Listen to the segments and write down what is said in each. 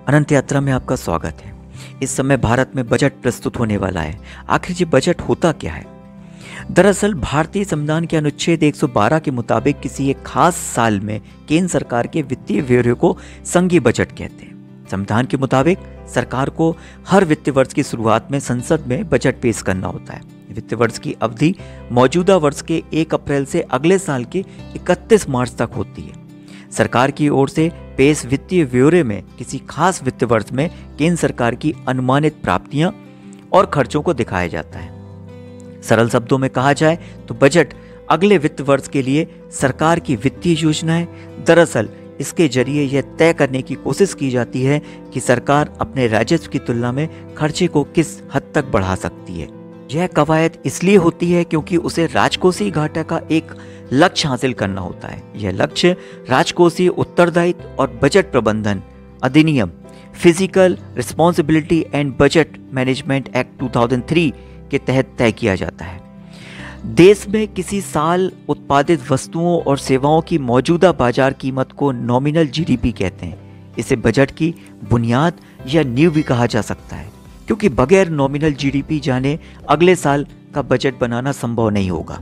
अनंत यात्रा में आपका स्वागत है। इस समय भारत में बजट प्रस्तुत होने वाला है। आखिर ये बजट होता क्या है? दरअसल भारतीय संविधान के अनुच्छेद 112 के मुताबिक किसी एक खास साल में केंद्र सरकार के वित्तीय ब्यौरे को संघीय बजट कहते हैं। संविधान के मुताबिक सरकार को हर वित्तीय वर्ष की शुरुआत में संसद में बजट पेश करना होता है। वित्तीय वर्ष की अवधि मौजूदा वर्ष के 1 अप्रैल से अगले साल के 31 मार्च तक होती है। सरकार की ओर से पेश वित्तीय ब्यौरे में किसी खास वित्तीय वर्ष में केंद्र सरकार की अनुमानित प्राप्तियां और खर्चों को दिखाया जाता है। सरल शब्दों में कहा जाए तो बजट अगले वित्त वर्ष के लिए सरकार की वित्तीय योजना है। दरअसल इसके जरिए यह तय करने की कोशिश की जाती है कि सरकार अपने राजस्व की तुलना में खर्चे को किस हद तक बढ़ा सकती है। यह कवायद इसलिए होती है क्योंकि उसे राजकोषीय घाटा का एक लक्ष्य हासिल करना होता है। यह लक्ष्य राजकोषीय उत्तरदायित्व और बजट प्रबंधन अधिनियम physical responsibility and budget management act 2003 के तहत तय किया जाता है। देश में किसी साल उत्पादित वस्तुओं और सेवाओं की मौजूदा बाजार कीमत को नॉमिनल जीडीपी कहते हैं। इसे बजट की बुनियाद या नींव भी कहा जा सकता है, क्योंकि बगैर नॉमिनल जीडीपी जाने अगले साल का बजट बनाना संभव नहीं होगा।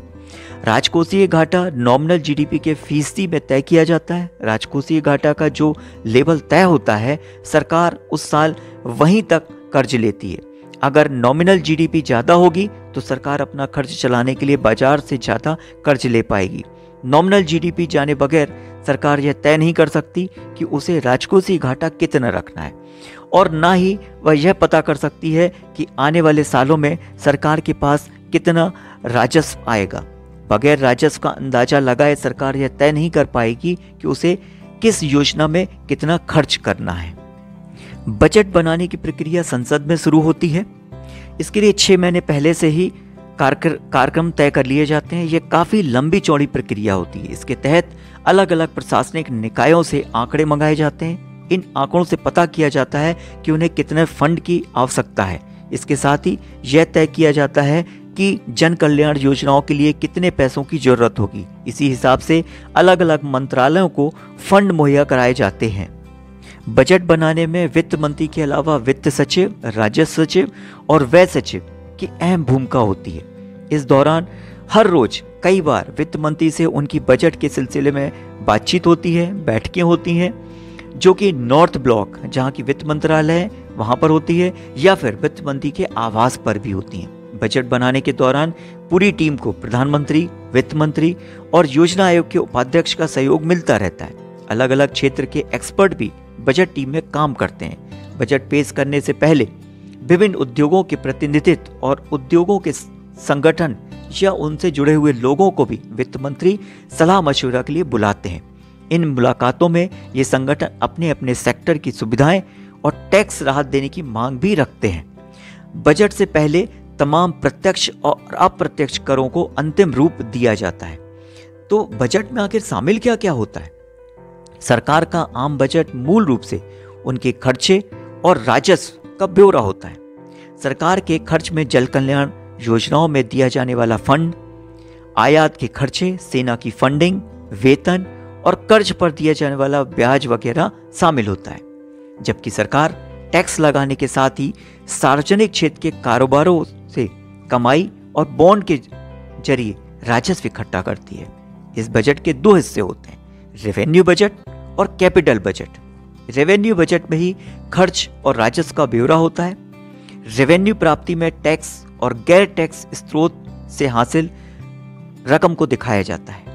राजकोषीय घाटा नॉमिनल जीडीपी के फीसदी में तय किया जाता है। राजकोषीय घाटा का जो लेवल तय होता है, सरकार उस साल वहीं तक कर्ज लेती है। अगर नॉमिनल जीडीपी ज़्यादा होगी तो सरकार अपना खर्च चलाने के लिए बाजार से ज़्यादा कर्ज ले पाएगी। नॉमिनल जीडीपी जाने बगैर सरकार यह तय नहीं कर सकती कि उसे राजकोषीय घाटा कितना रखना है, और ना ही वह यह पता कर सकती है कि आने वाले सालों में सरकार के पास कितना राजस्व आएगा। बगैर राजस्व का अंदाजा लगाए सरकार यह तय नहीं कर पाएगी कि उसे किस योजना में कितना खर्च करना है। बजट बनाने की प्रक्रिया संसद में शुरू होती है। इसके लिए 6 महीने पहले से ही कार्यक्रम तय कर लिए जाते हैं। यह काफ़ी लंबी चौड़ी प्रक्रिया होती है। इसके तहत अलग अलग प्रशासनिक निकायों से आंकड़े मंगाए जाते हैं। इन आंकड़ों से पता किया जाता है कि उन्हें कितने फंड की आवश्यकता है। इसके साथ ही यह तय किया जाता है कि जन कल्याण योजनाओं के लिए कितने पैसों की जरूरत होगी। इसी हिसाब से अलग अलग मंत्रालयों को फंड मुहैया कराए जाते हैं। बजट बनाने में वित्त मंत्री के अलावा वित्त सचिव, राजस्व सचिव और व्यय सचिव की अहम भूमिका होती है। इस दौरान हर रोज कई बार वित्त मंत्री से उनकी बजट के सिलसिले में बातचीत होती है, बैठकें होती हैं, जो कि नॉर्थ ब्लॉक जहां की वित्त मंत्रालय है वहां पर होती है, या फिर वित्त मंत्री के आवास पर भी होती हैं। बजट बनाने के दौरान पूरी टीम को प्रधानमंत्री, वित्त मंत्री और योजना आयोग के उपाध्यक्ष का सहयोग मिलता रहता है। अलग अलग क्षेत्र के एक्सपर्ट भी बजट टीम में काम करते हैं। बजट पेश करने से पहले विभिन्न उद्योगों के प्रतिनिधित्व और उद्योगों के संगठन या उनसे जुड़े हुए लोगों को भी वित्त मंत्री सलाह मशवरा के लिए बुलाते हैं। इन मुलाकातों में ये संगठन अपने अपने सेक्टर की सुविधाएं और टैक्स राहत देने की मांग भी रखते हैं। बजट से पहले तमाम प्रत्यक्ष और अप्रत्यक्ष करों को अंतिम रूप दिया जाता है। तो बजट में आखिर शामिल क्या क्या होता है? सरकार का आम बजट मूल रूप से उनके खर्चे और राजस्व का ब्यौरा होता है। सरकार के खर्च में जल कल्याण योजनाओं में दिया जाने वाला फंड, आयात के खर्चे, सेना की फंडिंग, वेतन और कर्ज पर दिया जाने वाला ब्याज वगैरह शामिल होता है। जबकि सरकार टैक्स लगाने के साथ ही सार्वजनिक क्षेत्र के कारोबारों से कमाई और बॉन्ड के जरिए राजस्व इकट्ठा करती है। इस बजट के 2 हिस्से होते हैं, रेवेन्यू बजट और कैपिटल बजट। रेवेन्यू बजट में ही खर्च और राजस्व का ब्यौरा होता है। रेवेन्यू प्राप्ति में टैक्स और गैर टैक्स स्रोत से हासिल रकम को दिखाया जाता है,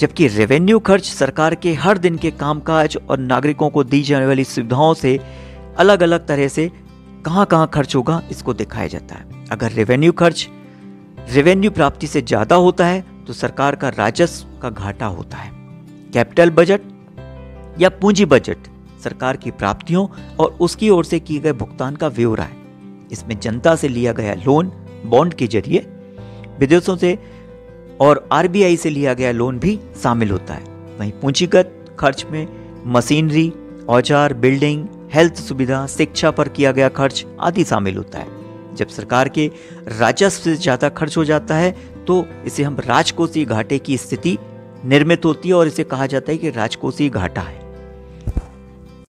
जबकि रेवेन्यू खर्च सरकार के हर दिन के कामकाज और नागरिकों को दी जाने वाली सुविधाओं से अलग अलग तरह से कहां कहां खर्च होगा इसको दिखाया जाता है। अगर रेवेन्यू खर्च रेवेन्यू प्राप्ति से ज्यादा होता है तो सरकार का राजस्व का घाटा होता है। कैपिटल बजट या पूंजी बजट सरकार की प्राप्तियों और उसकी ओर से किए गए भुगतान का ब्यौरा है। इसमें जनता से लिया गया लोन बॉन्ड के जरिए, विदेशों से और आरबीआई से लिया गया लोन भी शामिल होता है। वहीं पूंजीगत खर्च में मशीनरी, औजार, बिल्डिंग, हेल्थ सुविधा, शिक्षा पर किया गया खर्च आदि शामिल होता है। जब सरकार के राजस्व से ज्यादा खर्च हो जाता है तो इसे हम राजकोषीय घाटे की स्थिति निर्मित होती है और इसे कहा जाता है कि राजकोषीय घाटा है।